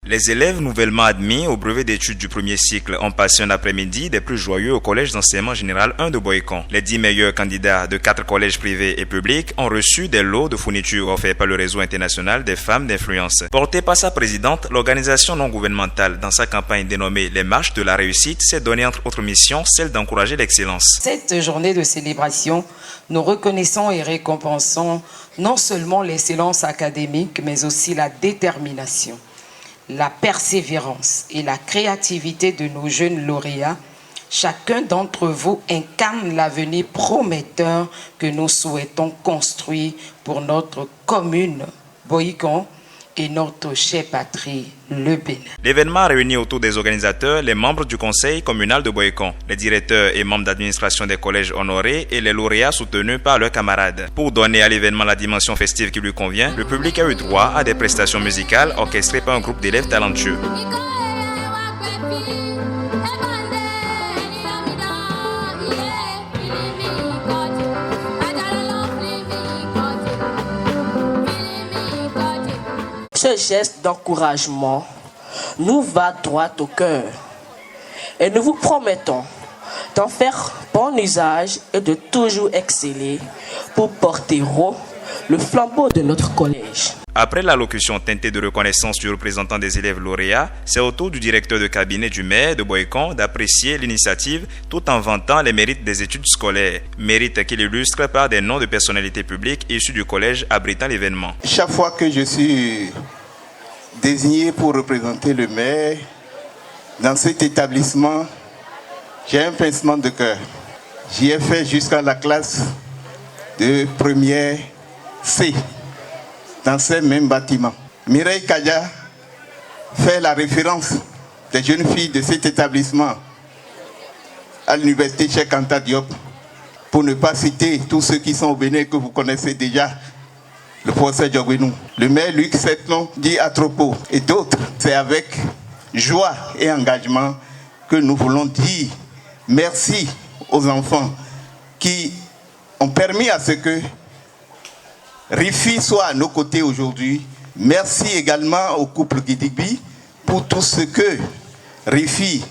Les élèves nouvellement admis au brevet d'études du premier cycle ont passé un après-midi des plus joyeux au collège d'enseignement général 1 de Boycon. Les 10 meilleurs candidats de 4 collèges privés et publics ont reçu des lots de fournitures offerts par le réseau international des femmes d'influence. Portée par sa présidente, l'organisation non gouvernementale, dans sa campagne dénommée Les Marches de la Réussite, s'est donné entre autres missions celle d'encourager l'excellence. Cette journée de célébration, nous reconnaissons et récompensons non seulement l'excellence académique, mais aussi la détermination, la persévérance et la créativité de nos jeunes lauréats. Chacun d'entre vous incarne l'avenir prometteur que nous souhaitons construire pour notre commune Boycon et notre chère patrie, le Bénin. L'événement a réuni autour des organisateurs les membres du conseil communal de Boycon, les directeurs et membres d'administration des collèges honorés et les lauréats soutenus par leurs camarades. Pour donner à l'événement la dimension festive qui lui convient, le public a eu droit à des prestations musicales orchestrées par un groupe d'élèves talentueux. Ce geste d'encouragement nous va droit au cœur et nous vous promettons d'en faire bon usage et de toujours exceller pour porter haut le flambeau de notre collège. Après l'allocution teintée de reconnaissance du représentant des élèves lauréats, c'est au tour du directeur de cabinet du maire de Boycon d'apprécier l'initiative tout en vantant les mérites des études scolaires. Mérites qu'il illustre par des noms de personnalités publiques issus du collège abritant l'événement. Chaque fois que je suis désigné pour représenter le maire dans cet établissement, j'ai un pincement de cœur. J'y ai fait jusqu'à la classe de première C. Dans ces mêmes bâtiments. Mireille Kaya fait la référence des jeunes filles de cet établissement à l'université Cheikh Anta Diop, pour ne pas citer tous ceux qui sont au Bénin que vous connaissez déjà, le professeur Diogwenou, le maire Luc Setlon dit à Tropo et d'autres. C'est avec joie et engagement que nous voulons dire merci aux enfants qui ont permis à ce que Rifi soit à nos côtés aujourd'hui. Merci également au couple Guidibi pour tout ce que Rifi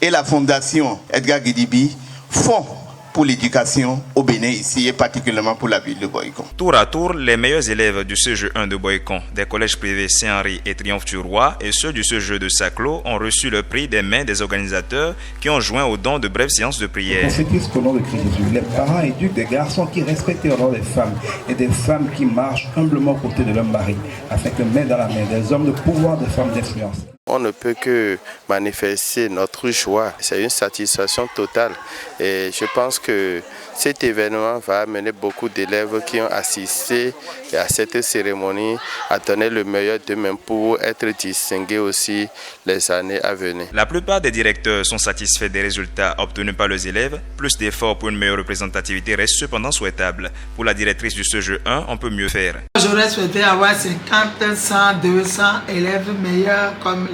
et la fondation Edgar Guidibi font pour l'éducation au Bénin ici et particulièrement pour la ville de Boycon. Tour à tour, les meilleurs élèves du CGE 1 de Boycon, des collèges privés Saint-Henri et Triomphe du Roi et ceux du CGE de Saclo ont reçu le prix des mains des organisateurs qui ont joint au don de brèves séances de prière. Consécrise au nom de Christ Jésus, les parents éduquent des garçons qui respectent les droits des femmes et des femmes qui marchent humblement aux côtés de leur mari, afin que main dans la main des hommes de pouvoir, des femmes d'influence. On ne peut que manifester notre joie. C'est une satisfaction totale. Et je pense que cet événement va amener beaucoup d'élèves qui ont assisté à cette cérémonie à donner le meilleur d'eux-mêmes pour être distingués aussi les années à venir. La plupart des directeurs sont satisfaits des résultats obtenus par les élèves. Plus d'efforts pour une meilleure représentativité restent cependant souhaitables. Pour la directrice du CGE 1, on peut mieux faire. J'aurais souhaité avoir 50, 100, 200 élèves meilleurs comme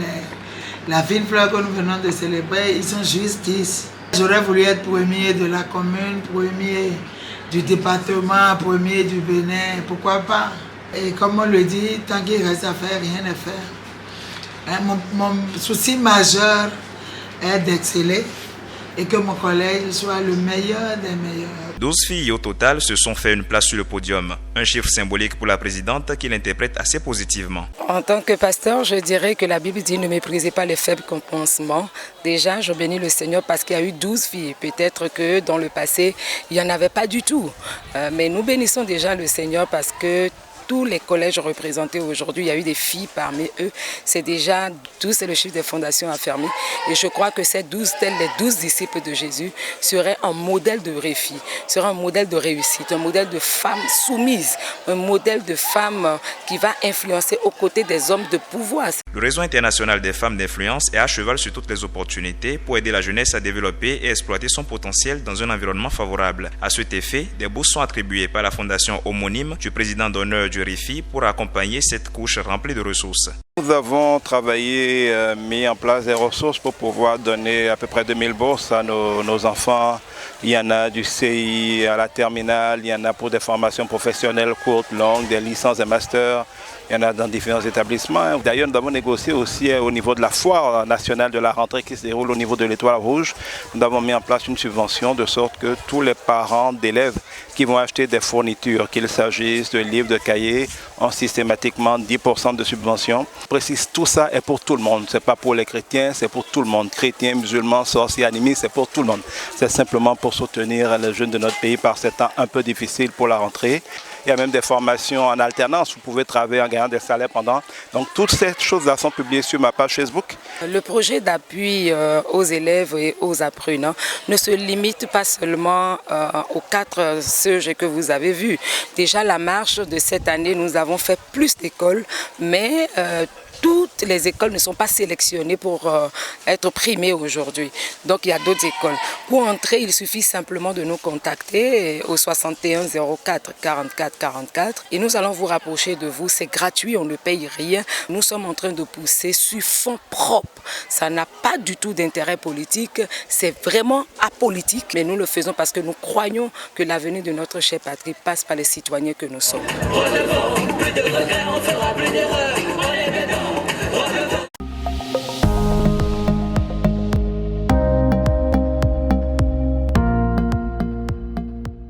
la ville fleur que nous venons de célébrer. Ils sont juste 10. J'aurais voulu être premier de la commune, premier du département, premier du Bénin, pourquoi pas. Et comme on le dit, tant qu'il reste à faire, rien à faire. Mon souci majeur est d'exceller et que mon collège soit le meilleur des meilleurs. 12 filles au total se sont fait une place sur le podium. Un chiffre symbolique pour la présidente qui l'interprète assez positivement. En tant que pasteur, je dirais que la Bible dit ne méprisez pas les faibles commencements. Déjà, je bénis le Seigneur parce qu'il y a eu 12 filles. Peut-être que dans le passé, il n'y en avait pas du tout. Mais nous bénissons déjà le Seigneur parce que tous les collèges représentés aujourd'hui, il y a eu des filles parmi eux. C'est déjà 12, c'est le chiffre des fondations affermi. Et je crois que ces 12, tels les 12 disciples de Jésus, seraient un modèle de réussite, seraient un modèle de réussite, un modèle de femme soumise, un modèle de femme qui va influencer aux côtés des hommes de pouvoir. Le réseau international des femmes d'influence est à cheval sur toutes les opportunités pour aider la jeunesse à développer et exploiter son potentiel dans un environnement favorable. À cet effet, des bourses sont attribuées par la fondation homonyme du président d'honneur du RIFI pour accompagner cette couche remplie de ressources. Nous avons travaillé, mis en place des ressources pour pouvoir donner à peu près 2000 bourses à nos enfants. Il y en a du CI à la terminale, il y en a pour des formations professionnelles courtes, longues, des licences et masters. Il y en a dans différents établissements. D'ailleurs, nous avons négocié aussi au niveau de la foire nationale de la rentrée qui se déroule au niveau de l'Étoile Rouge. Nous avons mis en place une subvention de sorte que tous les parents d'élèves qui vont acheter des fournitures, qu'il s'agisse de livres, de cahiers, ont systématiquement 10% de subvention. Je précise, tout ça est pour tout le monde. Ce n'est pas pour les chrétiens, c'est pour tout le monde. Chrétiens, musulmans, sorciers, animistes, c'est pour tout le monde. C'est simplement pour soutenir les jeunes de notre pays par ces temps un peu difficiles pour la rentrée. Il y a même des formations en alternance. Vous pouvez travailler en gagnant des salaires pendant. Donc toutes ces choses-là sont publiées sur ma page Facebook. Le projet d'appui aux élèves et aux apprenants ne se limite pas seulement aux 4 sujets que vous avez vus. Déjà, la marche de cette année, nous avons fait plus d'écoles, mais toutes les écoles ne sont pas sélectionnées pour être primées aujourd'hui. Donc il y a d'autres écoles. Pour entrer, il suffit simplement de nous contacter au 61 04 44 44 et nous allons vous rapprocher de vous. C'est gratuit, on ne paye rien. Nous sommes en train de pousser sur fonds propres. Ça n'a pas du tout d'intérêt politique, c'est vraiment apolitique. Mais nous le faisons parce que nous croyons que l'avenir de notre chère patrie passe par les citoyens que nous sommes.